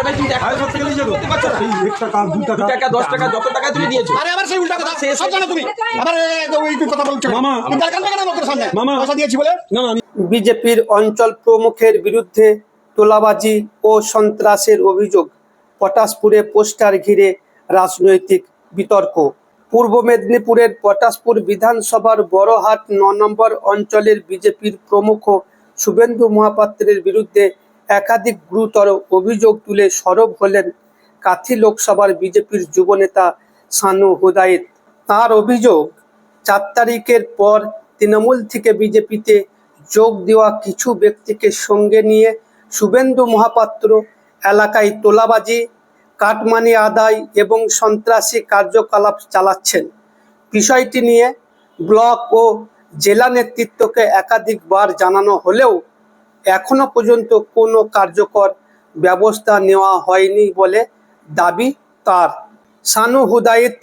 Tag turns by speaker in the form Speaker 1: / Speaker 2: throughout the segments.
Speaker 1: ভাই তুমি দেখা সব থেকে নিজে করতে পারছো না।
Speaker 2: 1 টাকা 2 টাকা
Speaker 1: 2 টাকা 10 টাকা যত টাকা তুমি দিয়েছো।
Speaker 3: আরে আবার সেই উল্টা কথা সব জানো তুমি। আবার ওই কথা বলছো
Speaker 2: মামা।
Speaker 3: তুমি তার কান থেকে না লোকের সামনে
Speaker 2: মামা।
Speaker 3: পয়সা দিয়েছি বলে।
Speaker 2: না না আমি
Speaker 4: বিজেপির অঞ্চল প্রমুখের বিরুদ্ধে তোলাবাজি ও সন্ত্রাসের অভিযোগ, পটাশপুরে পোস্টার ঘিরে রাজনৈতিক বিতর্ক। পূর্ব মেদিনীপুরের পটাশপুর বিধানসভার বড়হাট ৯ নম্বর অঞ্চলের বিজেপির প্রমুখ শুভেন্দু মহাপাত্রের বিরুদ্ধে একাধিক গুরুতর অভিযোগ তুলে সরব হলেন কাথি লোকসভার বিজেপির যুবনেতা সানু হুদায়েত। তার অভিযোগ, ৪ তারিখের পর তৃণমূল থেকে বিজেপিতে যোগ দেওয়া কিছু ব্যক্তিকে সঙ্গে নিয়ে শুভেন্দু মহাপাত্র এলাকায় তোলাবাজি, কাটমানি আদায় এবং সন্ত্রাসী কার্যকলাপ চালাচ্ছেন। বিষয়টি নিয়ে ব্লক ও জেলা নেতৃত্বকে একাধিকবার জানানো হলেও এখনো পর্যন্ত কোনো কার্যকর ব্যবস্থা নেওয়া হয়নি বলে দাবি তার। সানু হুদায়েত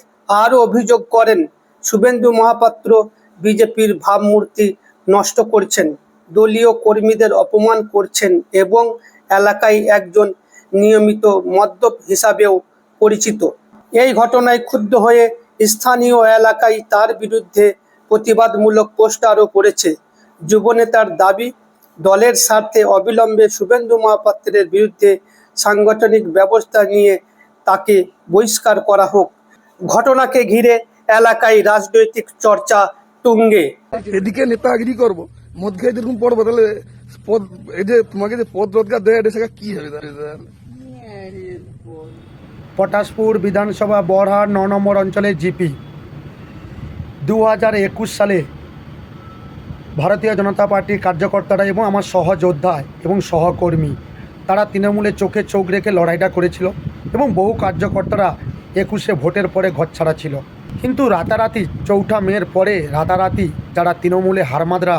Speaker 4: আরও অভিযোগ করেন, শুভেন্দু মহাপাত্র বিজেপির ভাবমূর্তি নষ্ট করছেন, দলীয় কর্মীদের অপমান করছেন এবং এলাকায় একজন নিয়মিত মদ্যপ হিসাবেও পরিচিত। এই ঘটনায় ক্ষুব্ধ হয়ে স্থানীয় এলাকায় তার বিরুদ্ধে প্রতিবাদমূলক পোস্টারও পড়েছে। যুবনেতার দাবি, দলের স্বার্থে অবিলম্বে শুভেন্দু মহাপাত্রের বিরুদ্ধে সাংগঠনিক ব্যবস্থা নিয়ে তাকে বহিষ্কার করা হোক। ঘটনাকে ঘিরে এলাকায় রাজনৈতিক চর্চা তুঙ্গে।
Speaker 5: এদিকে নেতাগিরি করবো, মদ খেয়ে যেরকম পড়বো, তাহলে পদ এই যে তোমাকে যে পদ রোজগার দেয় এটা সেটা কি হবে তাহলে?
Speaker 6: পটাশপুর বিধানসভা বড়হাট ৯ নম্বর অঞ্চলের জিপি 2021 সালে ভারতীয় জনতা পার্টির কার্যকর্তারা এবং আমার সহযোদ্ধা এবং সহকর্মী তারা তৃণমূলের চোখে চোখ রেখে লড়াইটা করেছিল এবং বহু কার্যকর্তারা 21শে ভোটের পরে ঘর ছাড়া ছিল। কিন্তু রাতারাতি ৪ঠা মের পরে রাতারাতি যারা তৃণমূলে হারমাদরা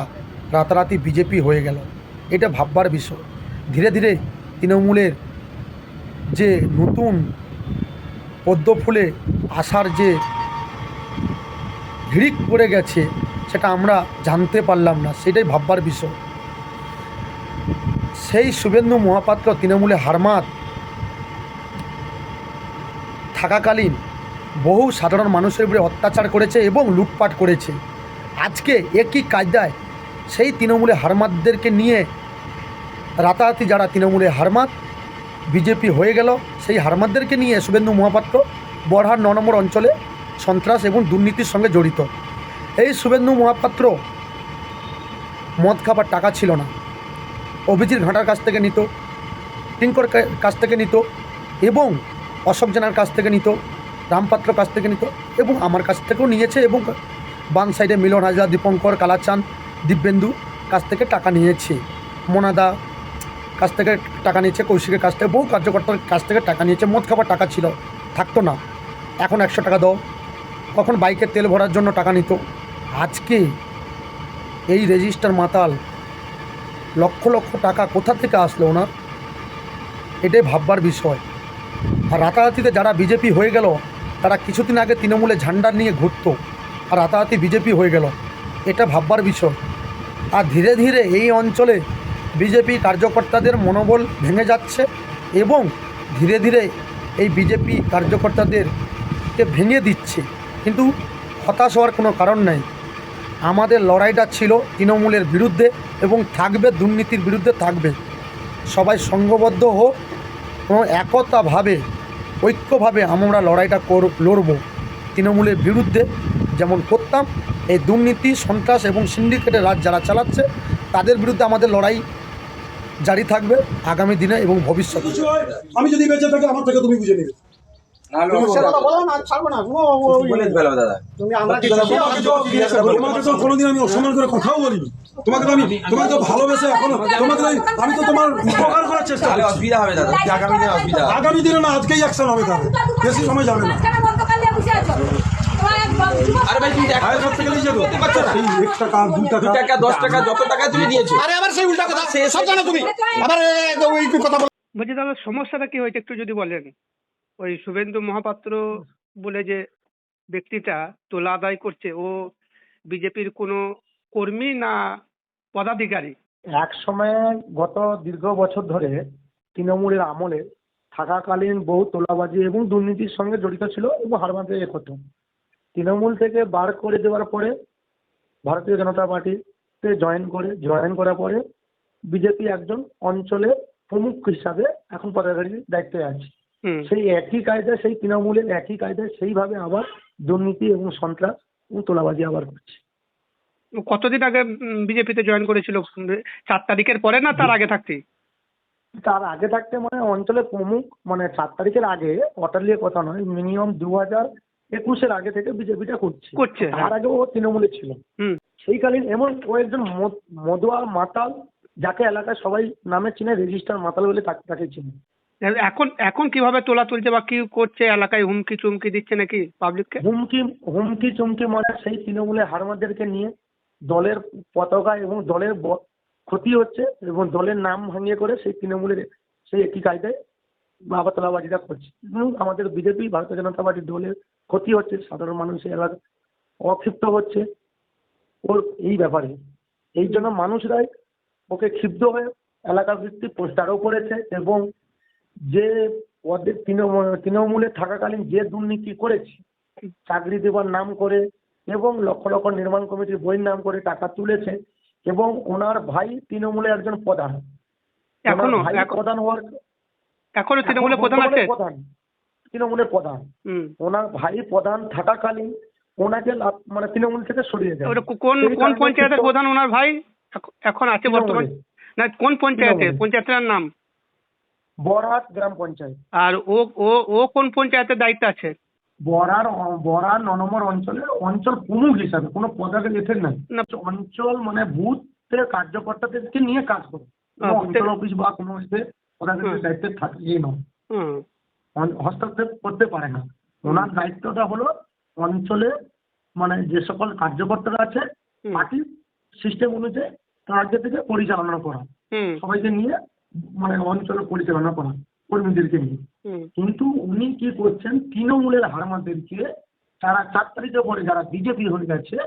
Speaker 6: রাতারাতি বিজেপি হয়ে গেল। এটা ভাববার বিষয়। ধীরে ধীরে তৃণমূলের যে নতুন পদ্ম ফুলে আসার যে হিড়িক পড়ে গেছে সেটা আমরা জানতে পারলাম না, সেটাই ভাববার বিষয়। সেই শুভেন্দু মহাপাত্র তৃণমূলে হারমাত থাকাকালীন বহু সাধারণ মানুষের উপরে অত্যাচার করেছে এবং লুটপাট করেছে। আজকে একই কায়দায় সেই তৃণমূলে হারমাতদেরকে নিয়ে রাতারাতি যারা তৃণমূলে হারমাত বিজেপি হয়ে গেল, সেই হারমাতদেরকে নিয়ে শুভেন্দু মহাপাত্র বড়হাট ৯ নম্বর অঞ্চলে সন্ত্রাস এবং দুর্নীতির সঙ্গে জড়িত। এই শুভেন্দু মহাপাত্র মদ খাবার টাকা ছিল না, অভিজিৎ ঘাটার কাছ থেকে নিত, টিঙ্কর কাছ থেকে নিত এবং অশোক জেনার কাছ থেকে নিত, রামপাত্র কাছ থেকে নিত এবং আমার কাছ থেকেও নিয়েছে এবং বাম সাইডে মিলন হাজরা, দীপঙ্কর, কালাচাঁদ, দিব্যেন্দু কাছ থেকে টাকা নিয়েছে, মোনাদা কাছ থেকে টাকা নিয়েছে, কৌশিকের কাছ থেকে, বহু কার্যকর্তার কাছ থেকে টাকা নিয়েছে। মদ খাবার টাকা ছিল, থাকতো না, এখন 100 টাকা দাও, কখন বাইকের তেল ভরার জন্য টাকা নিত। আজকে এই রেজিস্টার মাতাল লক্ষ লক্ষ টাকা কোথা থেকে আসলো না, এটাই ভাববার বিষয়। আর রাতারাতিতে যারা বিজেপি হয়ে গেল তারা কিছুদিন আগে তৃণমূলে ঝান্ডা নিয়ে ঘুরতো আর রাতারাতি বিজেপি হয়ে গেল, এটা ভাববার বিষয়। আর ধীরে ধীরে এই অঞ্চলে বিজেপি কার্যকর্তাদের মনোবল ভেঙে যাচ্ছে এবং ধীরে ধীরে এই বিজেপি কার্যকর্তাদেরকে ভেঙে দিচ্ছে। কিন্তু হতাশ হওয়ার কোনো কারণ নেই। আমাদের লড়াইটা ছিল তৃণমূলের বিরুদ্ধে এবং থাকবে, দুর্নীতির বিরুদ্ধে থাকবে। সবাই সংঘবদ্ধ হোক এবং একতাভাবে ঐক্যভাবে আমরা লড়াইটা লড়ব তৃণমূলের বিরুদ্ধে, যেমন করতাম। এই দুর্নীতি, সন্ত্রাস এবং সিন্ডিকেটের রাজ যারা চালাচ্ছে তাদের বিরুদ্ধে আমাদের লড়াই জারি থাকবে আগামী দিনে এবং ভবিষ্যতে।
Speaker 2: আমি যদি বেঁচে থাকি আমার থেকে তুমি বুঝে নেবে। তোমাকে তো কোনোদিন আমি অসম্মান করে কথাও বলিনি। তোমাকে তো ভালোবেসে এখন আমি তো তোমার উপকার করার চেষ্টা করছি।
Speaker 1: অসুবিধা হবে দাদা, আগামী দিনে অসুবিধা হবে।
Speaker 2: আগামী দিনে না, আজকেই অ্যাকশন হবে, তাহলে বেশি সময় যাবে না।
Speaker 1: আরে ভাই তুমি দেখা সব থেকে নিজে করতে পারছো না।
Speaker 2: 1 টাকা 2 টাকা
Speaker 1: 2 টাকা 10 টাকা যত টাকা তুমি দিয়েছো।
Speaker 3: আরে আবার সেই উল্টা কথা সব জানো তুমি। আবার ওই কথা
Speaker 7: বলছি দাদা, সমস্যাটা কি হয়েছে একটু যদি বলেন? ওই শুভেন্দু মহাপাত্র বলে যে ব্যক্তিটা তোলা আদায় করছে, ও বিজেপির কোনো কর্মী না পদাধিকারী?
Speaker 6: এক সময় গত দীর্ঘ বছর ধরে তৃণমূলের আমলে
Speaker 8: থাকাকালীন বহু তোলাবাজি এবং দুর্নীতির সঙ্গে জড়িত ছিল এবং হারমাদে এ করত। তৃণমূল থেকে বার করে দেওয়ার পরে ভারতীয় জনতা পার্টিতে জয়েন করার পরে বিজেপি একজন অঞ্চলের প্রমুখ হিসাবে এখন পদাধিকারীর দায়িত্বে আছে। সেই একই কায়দায়, সেই তৃণমূলের একই কায়দায় সেইভাবে আবার দুর্নীতি এবং সন্ত্রাস এবং তোলাবাজি আবার করছে।
Speaker 7: কতদিন আগে বিজেপিতে জয়েন করেছিল? 4 তারিখের পরে না তার আগে থাকতেই?
Speaker 8: তার আগে থাকতে মানে অঞ্চলের প্রমুখ, মানে 4 তারিখের আগে, ওটার কথা নয়, মিনিমাম 2021-এর আগে থেকে বিজেপিটা করছে। তার আগে ও তৃণমূলে ছিল। সেইকালীন এমন ও একজন মদুয়া মাতাল, যাকে এলাকায় সবাই নামে চিনে, রেজিস্টার মাতাল বলে তাকে চিনে।
Speaker 7: এখন কিভাবে তোলা তুলছে বা কি করছে? এলাকায় হুমকি চুমকি দিচ্ছে নাকি পাবলিককে?
Speaker 8: হুমকি চুমকি মানে সেই তৃণমূলের হারমাদেরকে নিয়ে দলের পতাকা এবং দলের ক্ষতি হচ্ছে এবং দলের নাম ভাঙিয়ে করে সেই তৃণমূলের সেই একই কায়দায় বাবা তোলাবাজিটা করছে। এবং আমাদের বিজেপি, ভারতীয় জনতা পার্টির দলের ক্ষতি হচ্ছে, সাধারণ মানুষের এলাকা অক্ষিপ্ত হচ্ছে ওর এই ব্যাপারে। এই জন্য মানুষরাই ওকে ক্ষিপ্ত হয়ে এলাকা ভিত্তিক পোস্টারও করেছে এবং যে ওদের তৃণমূলে থাকাকালীন যে দুর্নীতি করেছে, চাকরি দেওয়ার নাম করে এবং লক্ষ লক্ষ নির্মাণ কমিটির বইয়ের নাম করে টাকা তুলেছে এবং ওনার ভাই তৃণমূলে একজন প্রধান।
Speaker 7: এখনো
Speaker 8: প্রধান হওয়ার
Speaker 7: তৃণমূলের প্রধান আছে?
Speaker 8: তৃণমূলের প্রধান। ওনার ভাই প্রধান থাকাকালীন ওনাকে মানে তৃণমূল থেকে সরিয়ে দেয়।
Speaker 7: কোন পঞ্চায়েতের প্রধান ওনার ভাই এখন আছে বর্তমানে? না, কোন পঞ্চায়েতের নাম?
Speaker 8: বরহাট গ্রাম পঞ্চায়েত।
Speaker 7: আর ও কোন পঞ্চায়েতের দায়িত্ব আছে?
Speaker 8: বরার 9 নম্বর অঞ্চল প্রমুখ হিসাবে, কোনো পদাকে লেখেন নাই। অঞ্চল মানে বুথের কার্যকর্তাদেরকে নিয়ে কাজ করে, অঞ্চল অফিস বা কোনো পদাধিকারীর দায়িত্বে থাকে এই নয়, হস্তক্ষেপ করতে পারে না। ওনার দায়িত্বটা হলো অঞ্চলে মানে যে সকল কার্যকর্তারা আছে পার্টি সিস্টেম অনুযায়ী রাজ্য থেকে পরিচালনা করা, সবাইকে নিয়ে মানে অঞ্চল পরিচালনা করা, কর্মীদেরকে নিয়ে। কিন্তু উনি কি করছেন, তৃণমূলের হারমাদেরকে তারা 4 তারিখের পরে যারা বিজেপি হয়ে গেছে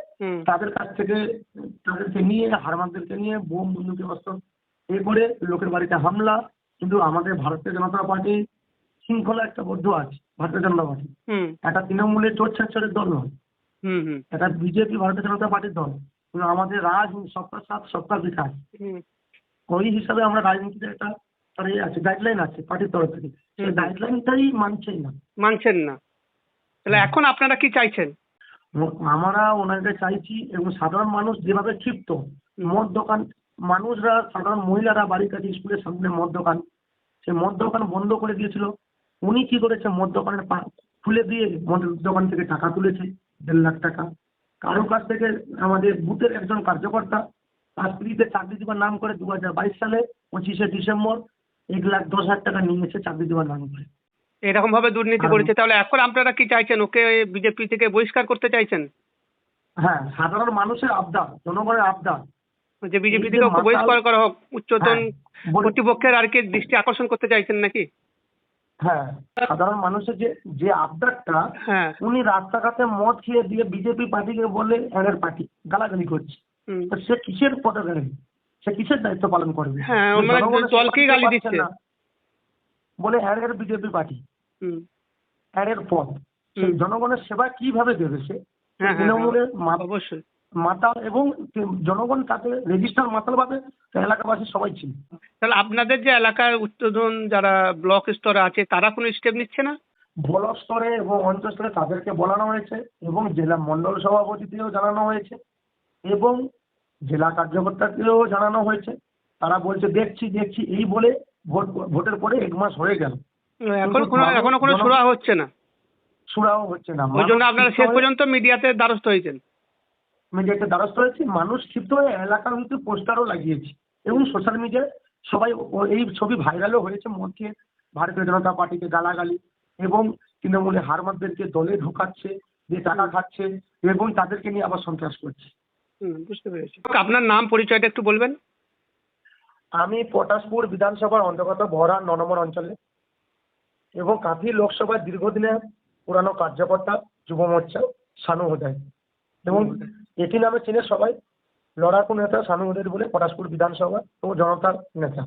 Speaker 8: তাদের কাছ থেকে তাদেরকে নিয়ে, হারমাদেরকে নিয়ে বোম বন্দুকের অস্ত্র এ করে লোকের বাড়িতে হামলা। কিন্তু আমাদের ভারতীয় জনতা পার্টি শৃঙ্খলা একটা বদ্ধ আছে, ভারতীয় জনতা পার্টি একটা তৃণমূলের চোর ছাচ্চরের দল নয়, এটা বিজেপি ভারতীয় জনতা পার্টির দল। কিন্তু আমাদের সবকা সাথ সবকা বিকাশ, ওই হিসাবে আমরা রাজনীতিতে একটা আছে গাইডলাইন আছে পার্টির তরফ থেকে, সেই গাইডলাইনটাই মানছেন না।
Speaker 7: তাহলে এখন আপনারা কি চাইছেন?
Speaker 8: আমরা ওনাকে চাইছি এবং সাধারণ মানুষ যেভাবে ক্ষিপ্ত, মদ দোকান মানুষরা, সাধারণ মহিলারা বাড়ির কাছে স্কুলের সামনে মদ দোকান, সেই মদ দোকান বন্ধ করে দিয়েছিল। উনি কি করেছে, মদ দোকানের খুলে দিয়ে মদ দোকান থেকে টাকা তুলেছে 1.5 লাখ টাকা। কারো কাছ থেকে আমাদের বুথের একজন কার্যকর্তা তার স্ত্রীতে চাকরি দেওয়ার নাম করে 2022 সালে 25শে ডিসেম্বর 1,10,000 টাকা নিয়েছে চাকরি দেওয়ার নাম করে।
Speaker 7: এরকম ভাবে দুর্নীতি করেছে। তাহলে এখন আপনারা কি চাইছেন? ওকে বিজেপি থেকে বহিষ্কার করতে চাইছেন?
Speaker 8: হ্যাঁ, সাধারণ মানুষের আবদার, জনগণের আবদার
Speaker 7: যে বিজেপি থেকে ওকে বহিষ্কার করা হোক, উচ্চতন কর্তৃপক্ষের আর কি দৃষ্টি আকর্ষণ করতে চাইছেন নাকি?
Speaker 8: হ্যাঁ, সাধারণ মানুষের যে আবদারটা, উনি রাস্তাঘাটে মদ খেয়ে দিয়ে বিজেপি পার্টিকে বলে এর পার্টি গালাগালি করছে। তো সে কিসের পদাধিকারী, সে কিসের দায়িত্ব পালন করবে?
Speaker 7: দলকেই গালি দিচ্ছে
Speaker 8: বলে এর বিজেপি পার্টি, এর পদ, সেই জনগণের সেবা কিভাবে দেবে সে? তৃণমূলের
Speaker 7: অবশ্যই
Speaker 8: মাতাল এবং জনগণ তাতে রেজিস্টার মাতাল ভাবে এলাকাবাসী সবাই ছিল।
Speaker 7: তাহলে আপনাদের যে এলাকার উচ্চতন যারা ব্লক স্তরে আছে তারা কোনো স্টেপ নিচ্ছে না?
Speaker 8: ব্লক স্তরে এবং অঞ্চল স্তরে তাদেরকে বলানো হয়েছে এবং জেলা মন্ডল সভাপতিকেও জানানো হয়েছে এবং জেলা কার্যকর্তাকেও জানানো হয়েছে। তারা বলছে দেখছি এই বলে ভোটের পরে 1 মাস হয়ে গেল,
Speaker 7: এখনো কোনো সুরাহা হচ্ছে না।
Speaker 8: সুরাহা হচ্ছে না,
Speaker 7: ওই জন্য আপনারা শেষ পর্যন্ত মিডিয়াতে দ্বারস্থ হয়েছেন।
Speaker 8: মিডিয়াতে দ্বারস্থ হয়েছি, মানুষ ক্ষিপ্ত হয়ে এলাকার ভিতরে পোস্টারও লাগিয়েছি এবং সোশ্যাল মিডিয়ায় সবাই এই ছবি ভাইরালও হয়েছে। মধ্যে ভারতীয় জনতা পার্টিকে গালাগালি এবং তৃণমূলের হারমাদদেরকে দলে ঢোকাচ্ছে, যে টাকা খাচ্ছে এবং তাদেরকে নিয়ে আবার সন্ত্রাস করছে।
Speaker 7: বুঝতে পেরেছি। আপনার নাম পরিচয়টা একটু বলবেন?
Speaker 8: আমি পটাশপুর বিধানসভার অন্তর্গত বহরার 9 নম্বর অঞ্চলে এবং কাঁথি লোকসভার দীর্ঘদিনের পুরানো কার্যকর্তা যুব মোর্চা শানু হোদাই এবং এটি নামে চিনে সবাই, লড়াকু নেতা শানু হোদাই বলে পটাশপুর বিধানসভা ও জনতার নেতা।